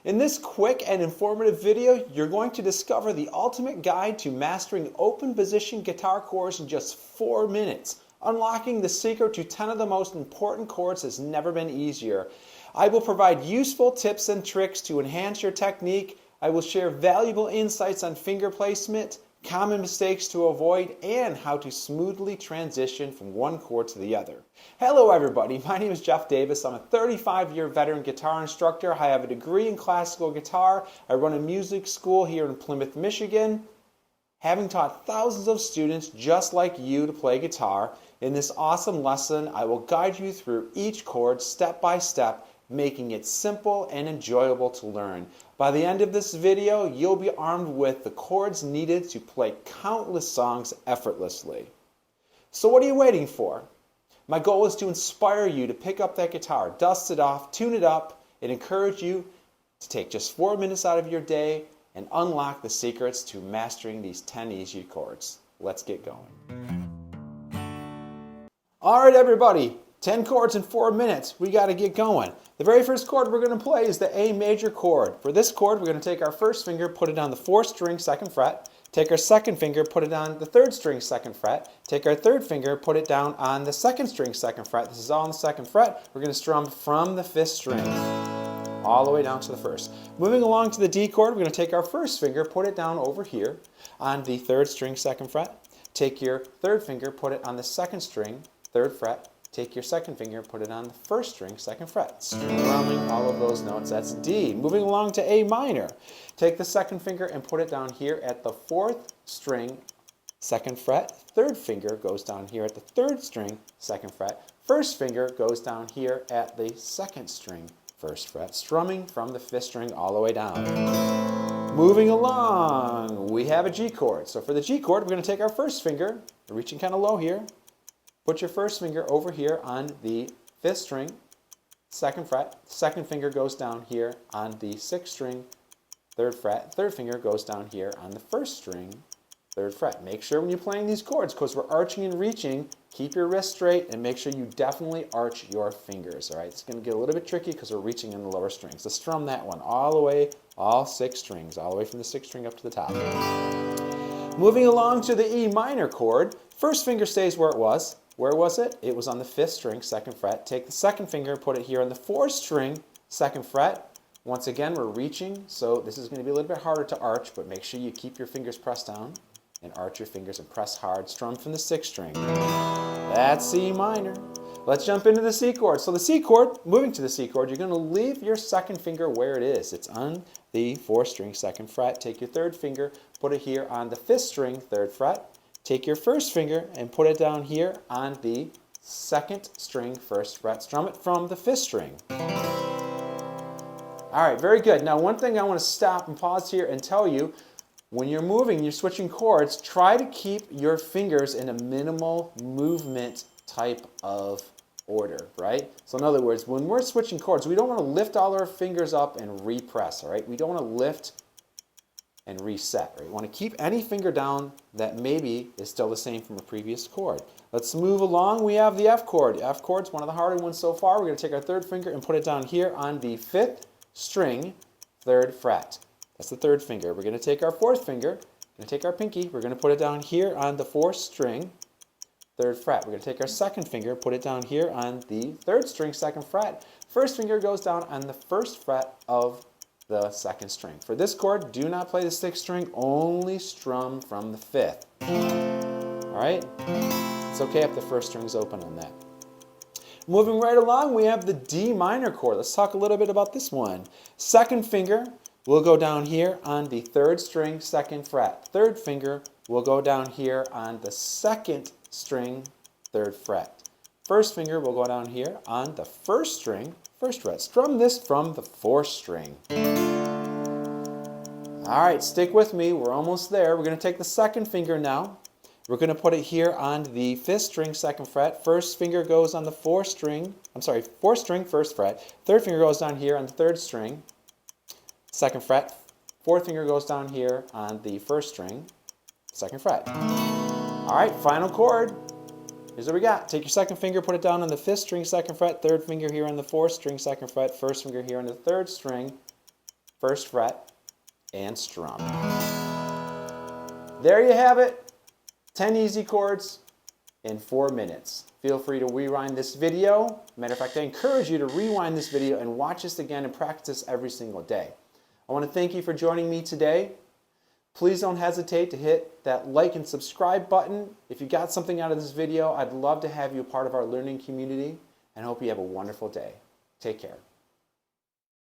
In this quick and informative video, you're going to discover the ultimate guide to mastering open position guitar chords in just 4 minutes. Unlocking the secret to 10 of the most important chords has never been easier. I will provide useful tips and tricks to enhance your technique. I will share valuable insights on finger placement, common mistakes to avoid, and how to smoothly transition from one chord to the other. Hello everybody, my name is Jeff Davis. I'm a 35-year veteran guitar instructor. I have a degree in classical guitar. I run a music school here in Plymouth, Michigan. Having taught thousands of students just like you to play guitar, in this awesome lesson I will guide you through each chord step by step, making it simple and enjoyable to learn. By the end of this video, you'll be armed with the chords needed to play countless songs effortlessly. So what are you waiting for? My goal is to inspire you to pick up that guitar, dust it off, tune it up, and encourage you to take just 4 minutes out of your day and unlock the secrets to mastering these 10 easy chords. Let's get going. All right, everybody. 10 chords in 4 minutes. We got to get going. The very first chord we're going to play is the A major chord. For this chord, we're going to take our first finger, put it on the 4th string, 2nd fret. Take our second finger, put it on the 3rd string, 2nd fret. Take our third finger, put it down on the 2nd string, 2nd fret. This is all on the 2nd fret. We're going to strum from the 5th string all the way down to the 1st. Moving along to the D chord, we're going to take our first finger, put it down over here on the 3rd string, 2nd fret. Take your third finger, put it on the 2nd string, 3rd fret. Take your second finger, put it on the 1st string, 2nd fret. Strumming all of those notes, that's D. Moving along to A minor. Take the second finger and put it down here at the 4th string, 2nd fret. Third finger goes down here at the 3rd string, 2nd fret. First finger goes down here at the 2nd string, 1st fret. Strumming from the 5th string all the way down. Moving along, we have a G chord. So for the G chord, we're going to take our first finger, reaching kind of low here. Put your first finger over here on the 5th string, 2nd fret. Second finger goes down here on the 6th string, 3rd fret. Third finger goes down here on the 1st string, 3rd fret. Make sure when you're playing these chords, because we're arching and reaching, keep your wrist straight and make sure you definitely arch your fingers. All right, it's going to get a little bit tricky because we're reaching in the lower strings. Let's strum that one all the way, all 6 strings, all the way from the 6th string up to the top. Moving along to the E minor chord, first finger stays where it was. Where was it? It was on the 5th string, 2nd fret. Take the second finger, put it here on the 4th string, 2nd fret. Once again, we're reaching, so this is going to be a little bit harder to arch, but make sure you keep your fingers pressed down and arch your fingers and press hard. Strum from the 6th string. That's C minor. Let's jump into the C chord. So the C chord, moving to the C chord, you're going to leave your second finger where it is. It's on the 4th string, 2nd fret. Take your third finger, put it here on the 5th string, 3rd fret. Take your first finger and put it down here on the 2nd string, 1st fret. Strum it from the 5th string. All right, very good. Now one thing I want to stop and pause here and tell you, when you're moving, you're switching chords, try to keep your fingers in a minimal movement type of order, right? So in other words, when we're switching chords, we don't want to lift all our fingers up and repress, all right? We don't want to lift and reset, right? You want to keep any finger down that maybe is still the same from a previous chord. Let's move along. We have the F chord. The F chord's one of the harder ones so far. We're going to take our third finger and put it down here on the 5th string, 3rd fret. That's the third finger. We're going to take our fourth finger, going to take our pinky, we're going to put it down here on the 4th string, 3rd fret. We're going to take our second finger, put it down here on the 3rd string, 2nd fret. First finger goes down on the 1st fret of the 2nd string. For this chord, do not play the 6th string, only strum from the 5th. All right? It's okay if the 1st string's open on that. Moving right along, we have the D minor chord. Let's talk a little bit about this one. Second finger will go down here on the 3rd string, 2nd fret. Third finger will go down here on the 2nd string, 3rd fret. First finger will go down here on the 1st string, 1st fret. Strum this from the 4th string. All right, stick with me. We're almost there. We're going to take the second finger now. We're going to put it here on the 5th string, 2nd fret. First finger goes on the 4th string, 1st fret. Third finger goes down here on the 3rd string, 2nd fret. Fourth finger goes down here on the 1st string, 2nd fret. All right, final chord. Here's what we got. Take your second finger, put it down on the 5th string, 2nd fret. Third finger here on the 4th string, 2nd fret. First finger here on the 3rd string, first fret, and strum. There you have it, 10 easy chords in 4 minutes. Feel free to rewind this video. Matter of fact, I encourage you to rewind this video and watch this again and practice every single day. I want to thank you for joining me today. Please don't hesitate to hit that like and subscribe button. If you got something out of this video, I'd love to have you a part of our learning community, and I hope you have a wonderful day. Take care.